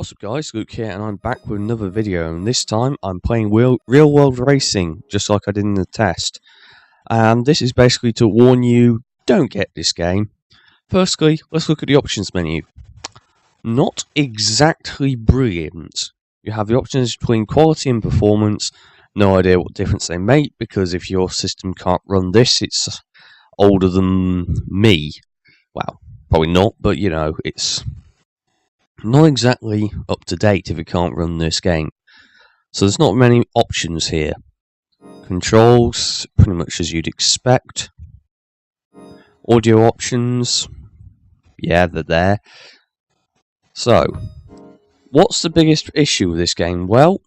What's up guys, Luke here and I'm back with another video, and this time I'm playing real world racing just like I did in the test. And this is basically to warn you, don't get this game. Firstly, let's look at the options menu. Not exactly brilliant. You have the options between quality and performance. No idea what difference they make, because if your system can't run this, it's older than me. Well, probably not, but you know, it's not exactly up to date if it can't run this game. So there's not many options here. Controls, pretty much as you'd expect. Audio options, yeah, they're there. So, what's the biggest issue with this game? Well,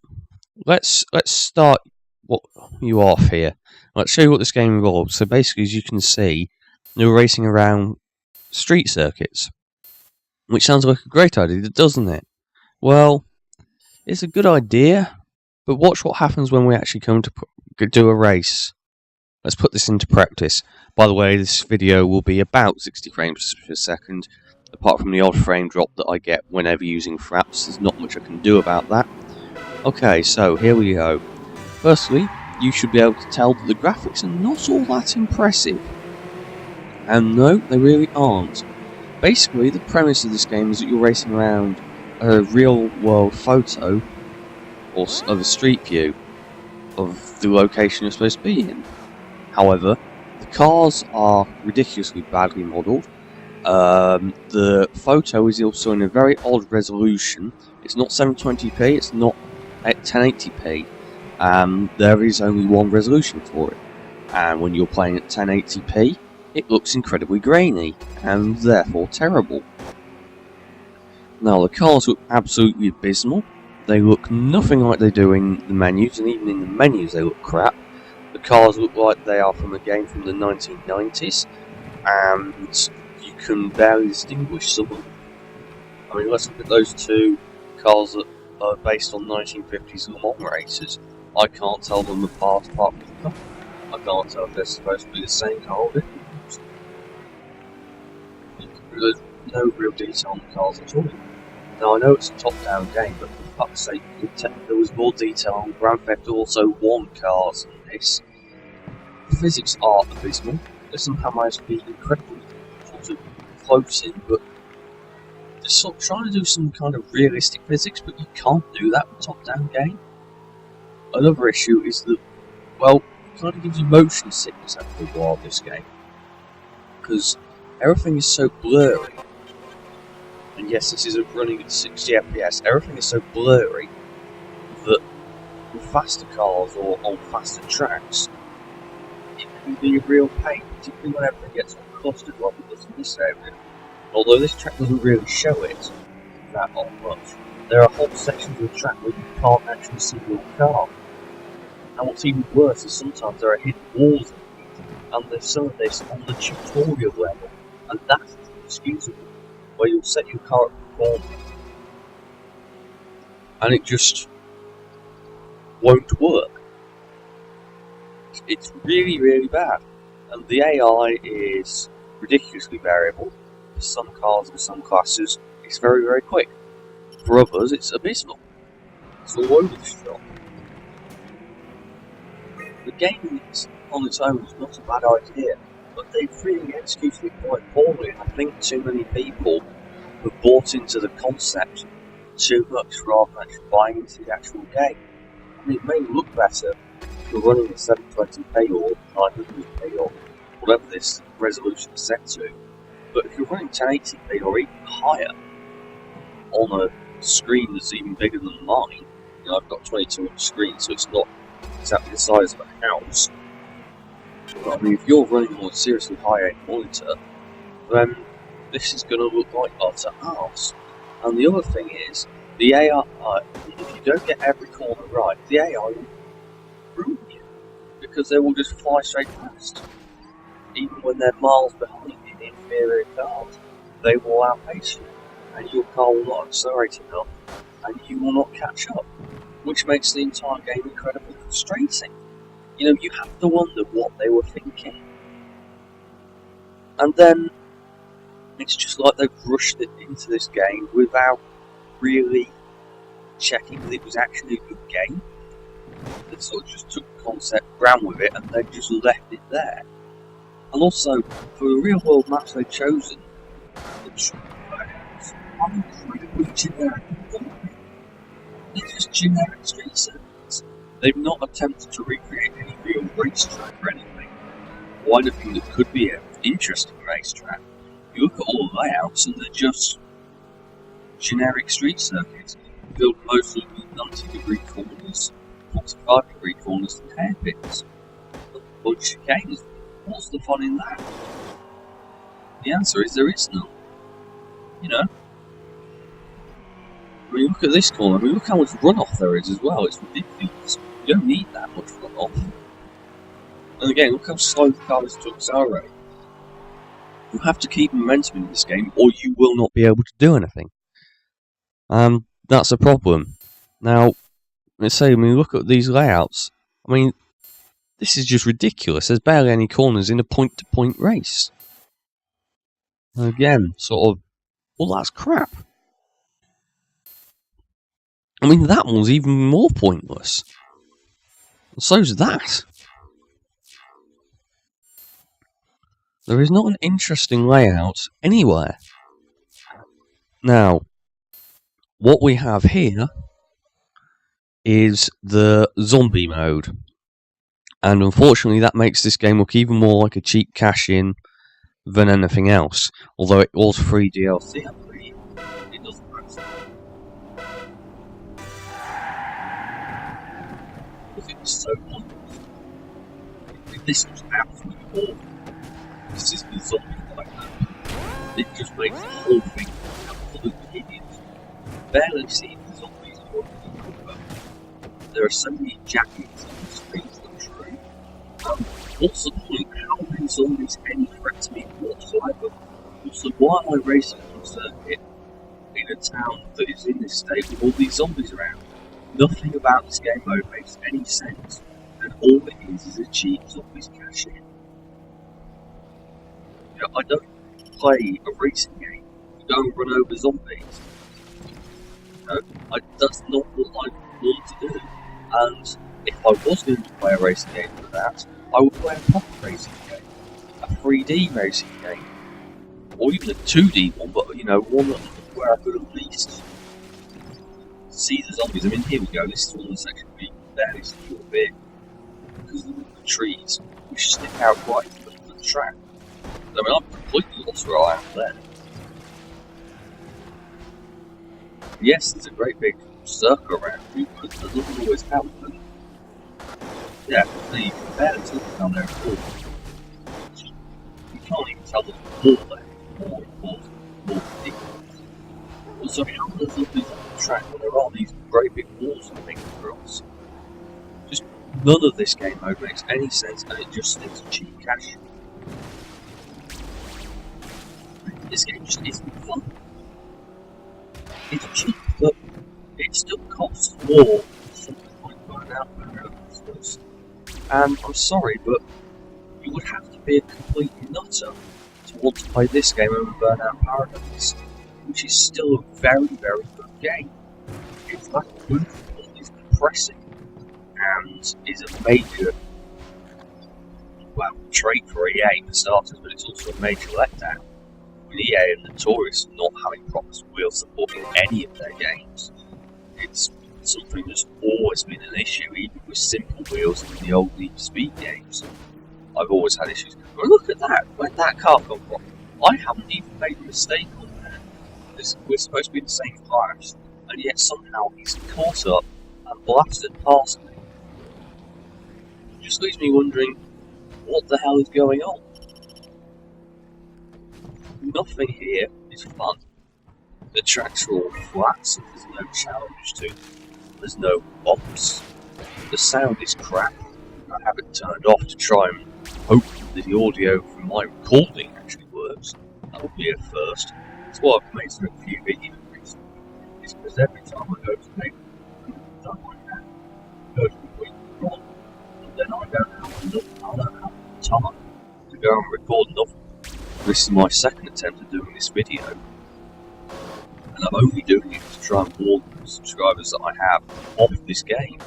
let's start you off here. Let's show you what this game involves. So basically, as you can see, you're racing around street circuits. Which sounds like a great idea, doesn't it? Well, it's a good idea, but watch what happens when we actually come to do a race. Let's put this into practice. By the way, this video will be about 60 frames per second, apart from the odd frame drop that I get whenever using Fraps. There's not much I can do about that. Okay, so here we go. Firstly, you should be able to tell that the graphics are not all that impressive. And no, they really aren't. Basically, the premise of this game is that you're racing around a real-world photo of a street view of the location you're supposed to be in. However, the cars are ridiculously badly modelled. The photo is also in a very odd resolution. It's not 720p, it's not at 1080p. There is only one resolution for it. And when you're playing at 1080p, it looks incredibly grainy, and therefore terrible. Now, the cars look absolutely abysmal. They look nothing like they do in the menus, and even in the menus they look crap. The cars look like they are from a game from the 1990s, and you can barely distinguish some of them. I mean, let's look at those two cars that are based on 1950s Le Mans races. I can't tell them apart from the car. I can't tell if they're supposed to be the same car or different. There's no real detail on the cars at all. Now, I know it's a top-down game, but for fuck's sake, there was more detail on Grand Theft Auto 1 cars than this. The physics are abysmal. They somehow managed to be incredibly sort of floating, but they're sort of trying to do some kind of realistic physics, but you can't do that with a top-down game. Another issue is that, well, it kind of gives you motion sickness after a while, this game. Because everything is so blurry, and yes, this isn't running at 60 FPS, everything is so blurry that with faster cars or on faster tracks, it can be a real pain, particularly when everything gets all clustered like it does in this area. Although this track doesn't really show it that much, there are whole sections of the track where you can't actually see your car. And what's even worse is sometimes there are hidden walls, and there's some of this on the tutorial level. And that's inexcusable, where you'll set your car up for performing, and it just won't work. It's really, really bad. And the AI is ridiculously variable. For some cars and some classes, it's very, very quick. For others, it's abysmal. It's all over the shop. The game on its own is not a bad idea, but they've really executed it quite poorly, and I think too many people have bought into the concept too much rather than actually buying into the actual game. I mean, it may look better if you're running a 720p or 900p or whatever this resolution is set to, but if you're running 1080p or even higher on a screen that's even bigger than mine, you know, I've got 22-inch screen, so it's not exactly the size of a house. I mean, if you're running on a seriously high-end monitor, then this is going to look like utter arse. And the other thing is, the AI, if you don't get every corner right, the AI will ruin you, because they will just fly straight past. Even when they're miles behind in inferior cars, they will outpace you, and your car will not accelerate enough, and you will not catch up, which makes the entire game incredibly frustrating. You know, you have to wonder what they were thinking. And then, it's just like they've rushed it into this game without really checking that it was actually a good game. They sort of just took the concept, ran with it, and they just left it there. And also, for the real world maps they've chosen, I'm incredibly generic. They're just generic street circuits. They've not attempted to recreate any real racetrack or anything, or anything that could be an interesting racetrack. You look at all the layouts and they're just generic street circuits, built mostly with 90-degree corners, 45-degree corners and hairpins. But chicanes, what's the fun in that? The answer is there is none. You know? I mean, look at this corner. I mean, look how much runoff there is as well. It's ridiculous. You don't need that much runoff. And again, look how slow the cars to accelerate. You have to keep momentum in this game, or you will not be able to do anything. That's a problem. Now, let's say when we look at these layouts, I mean, this is just ridiculous. There's barely any corners in a point-to-point race. And again, sort of, well, that's crap. I mean, that one's even more pointless. And so's that. There is not an interesting layout anywhere. Now, what we have here is the zombie mode. And unfortunately that makes this game look even more like a cheap cash-in than anything else. Although it was free DLC, I believe. It doesn't matter. Because it was so pointless. This was absolutely awful. This is the zombie like that. It just makes the whole thing absolutely hideous. Barely see the zombies or anything. There are so many jackets on the streets that are true. What's the point? How are these zombies any threat to me whatsoever? Also, why am I racing on a circuit in a town that is in this state with all these zombies around? Nothing about this game mode makes any sense, and all it is a cheap zombies cash-in. You know, I don't play a racing game to go and run over zombies. You know, that's not what I want to do. And if I was going to play a racing game for that, I would play a proper racing game, a 3D racing game, or even a 2D one, but you know, one where I could at least see the zombies. I mean, here we go, this is one of the sections where you can barely see your vehicle because of the trees, which stick out quite a bit of the track. I mean, I'm completely lost where I am there. Yes, there's a great big circle around you, but it doesn't always help. And yeah, so you can barely tell down there at all. You can't even tell there's more there. More important, more ridiculous. Also, how are the zombies on the track when there are these great big walls and things across? Just none of this game mode makes any sense, and it just sticks to cheap cash. This game just isn't fun. It's cheap, but it still costs more than something like Burnout Paradise. And I'm sorry, but you would have to be a complete nutter to want to play this game over Burnout Paradise, which is still a very, very good game. It's like beautiful, it's depressing, and is a major, well, trait for EA for starters, but it's also a major letdown. EA are notorious for not having proper wheel support in any of their games. It's something that's always been an issue, even with simple wheels in the old Need for Speed games. I've always had issues. Well, look at that! Where'd that car come from? I haven't even made a mistake on there. We're supposed to be in the same cars, and yet somehow he's caught up and blasted past me. It just leaves me wondering, what the hell is going on? Nothing here is fun. The tracks are all flat, so there's no challenge to them. There's no bumps. The sound is crap. I have it turned off to try and hope that the audio from my recording actually works. That would be a first. That's why I've made a few videos recently. It's because every time I go to make something like that, it goes completely wrong. And then I don't have time to go and record nothing. This is my second attempt at doing this video. and I'm only doing it to try and warn the subscribers that I have of this game.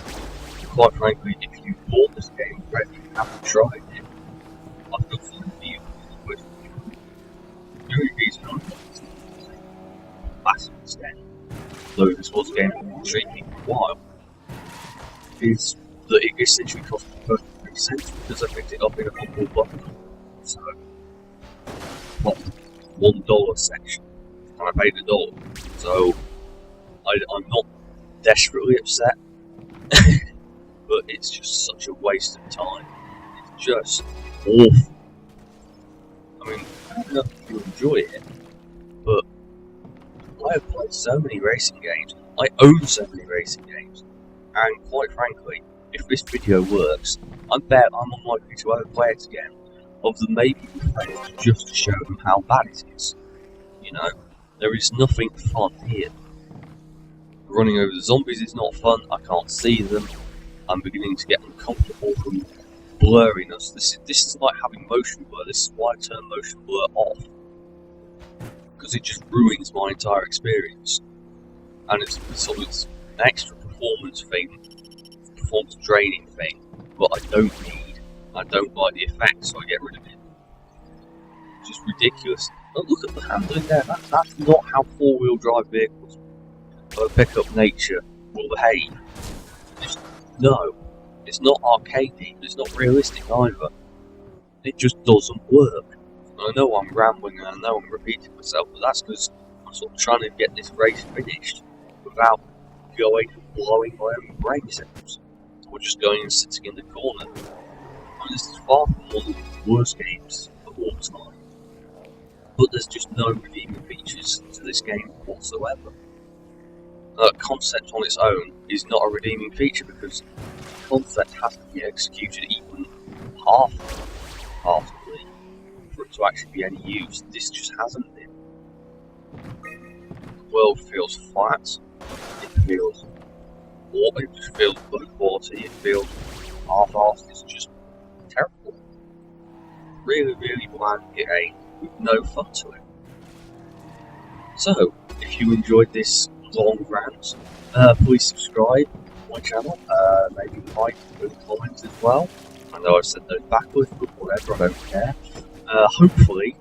Quite frankly, if you bought this game already and haven't tried it, I've got some reviews with the only reason I'm not is a massive extent, though this was a game that was intriguing for a while, is that it essentially cost me 33 cents because I picked it up in a humble bundle. So, what, $1 section, and I paid $1. So, I'm not desperately upset, but it's just such a waste of time. It's just awful. I mean, I don't know if you enjoy it, but I have played so many racing games. I own so many racing games, and quite frankly, if this video works, I bet I'm unlikely to ever play it again, other than maybe with friends just to show them how bad it is. You know, there is nothing fun here. Running over the zombies is not fun, I can't see them, I'm beginning to get uncomfortable from blurriness. This is like having motion blur. This is why I turn motion blur off, because it just ruins my entire experience. And it's sort of an extra performance thing, performance draining thing, but I don't need. I don't like the effect, so I get rid of it. It's just ridiculous. Oh, look at the handling there. That's not how four-wheel drive vehicles of a pickup nature will behave. No, it's not arcadey, it's not realistic either. It just doesn't work. I know I'm rambling and I know I'm repeating myself, but that's because I'm sort of trying to get this race finished without going and blowing my own brain cells, or just going and sitting in the corner. And this is far from one of the worst games of all time. But there's just no redeeming features to this game whatsoever. Concept on its own is not a redeeming feature because the concept has to be executed even half-heartedly for it to actually be any use. This just hasn't been. The world feels flat, it feels warped, it just feels low quality, it feels half-assed, it's just terrible. Really, really bland game with no fun to it. So, if you enjoyed this long rant, please subscribe to my channel, maybe like and comment as well. I know I've said those backwards, but whatever, I don't care. Hopefully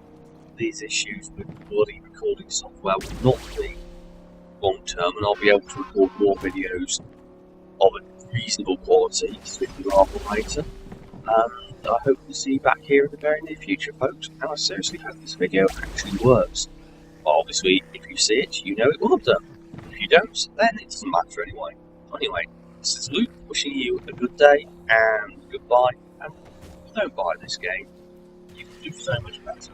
these issues with bloody recording software will not be long term, and I'll be able to record more videos of a reasonable quality sooner rather than later. And I hope to see you back here in the very near future, folks, and I seriously hope this video actually works. Well, obviously, if you see it, you know it will have done. If you don't, then it doesn't matter anyway. Anyway, this is Luke, wishing you a good day, and goodbye, and don't buy this game. You can do so much better.